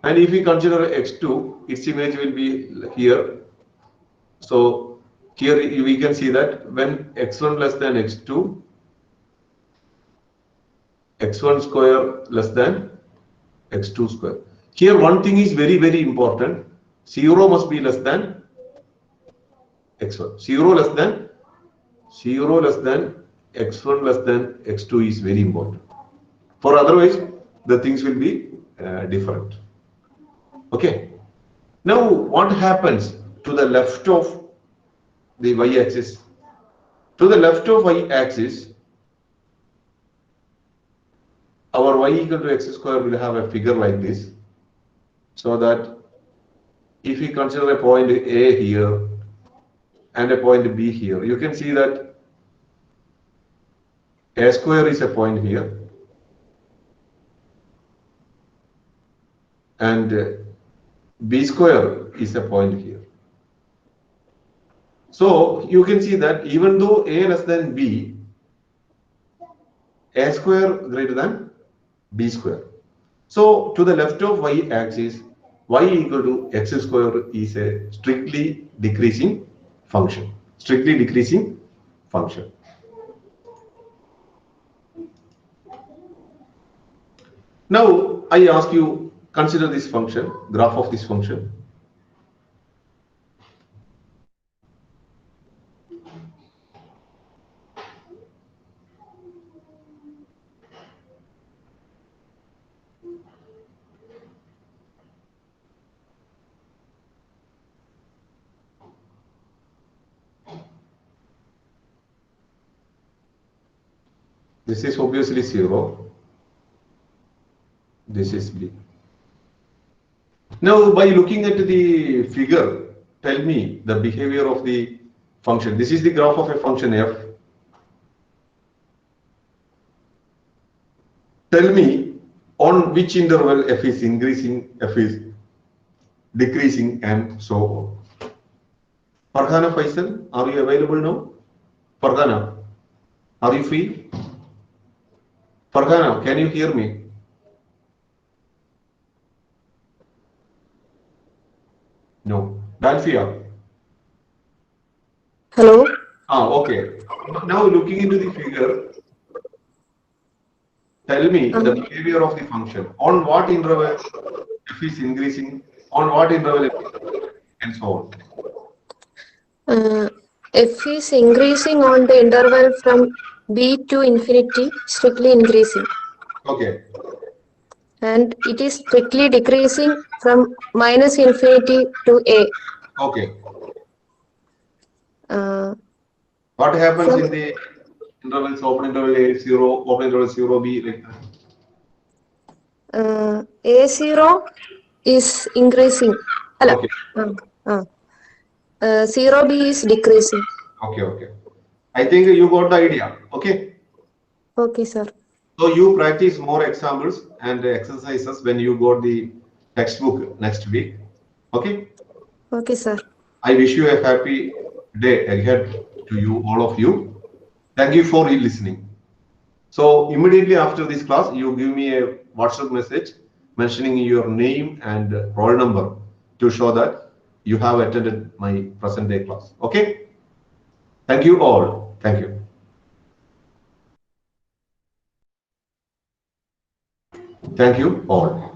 Speaker 1: And if we consider x2, its image will be here. So here we can see that when x1 less than x2, x1 square less than x2 square. Here one thing is very, very important. 0 must be less than x1. 0 less than x1 less than x2 is very important. For otherwise, the things will be different. Okay. Now, what happens to the left of the y-axis? To the left of y-axis, our y equal to x square will have a figure like this. So that if we consider a point A here and a point B here, you can see that A square is a point here and B square is a point here. So you can see that even though A less than B, A square greater than B square. So to the left of y-axis, y equal to x square is a strictly decreasing function. Strictly decreasing function. Now I ask you, consider this function, graph of this function. This is obviously 0. This is B. Now, by looking at the figure, tell me the behavior of the function. This is the graph of a function f. Tell me on which interval f is increasing, f is decreasing, and so on. Farhana Faisal, are you available now? Farhana, are you free? Farhana, can you hear me? No. Dalfia?
Speaker 11: Hello?
Speaker 1: Okay. Now looking into the figure, tell me the behavior of the function. On what interval f is increasing, on what interval f is decreasing, and so on.
Speaker 11: F is increasing on the interval from B to infinity, strictly increasing.
Speaker 1: Okay.
Speaker 11: And it is strictly decreasing from minus infinity to A.
Speaker 1: Okay. What happens in the intervals, open interval A0, open interval 0B, like that?
Speaker 11: A0 is increasing.
Speaker 1: Okay.
Speaker 11: 0B is decreasing.
Speaker 1: Okay. I think you got the idea. Okay.
Speaker 11: Okay, sir.
Speaker 1: So you practice more examples and exercises when you got the textbook next week. Okay.
Speaker 11: Okay, sir.
Speaker 1: I wish you a happy day ahead to you, all of you. Thank you for listening. So immediately after this class, you give me a WhatsApp message mentioning your name and roll number to show that you have attended my present day class. Okay. Thank you all. Thank you. Thank you all.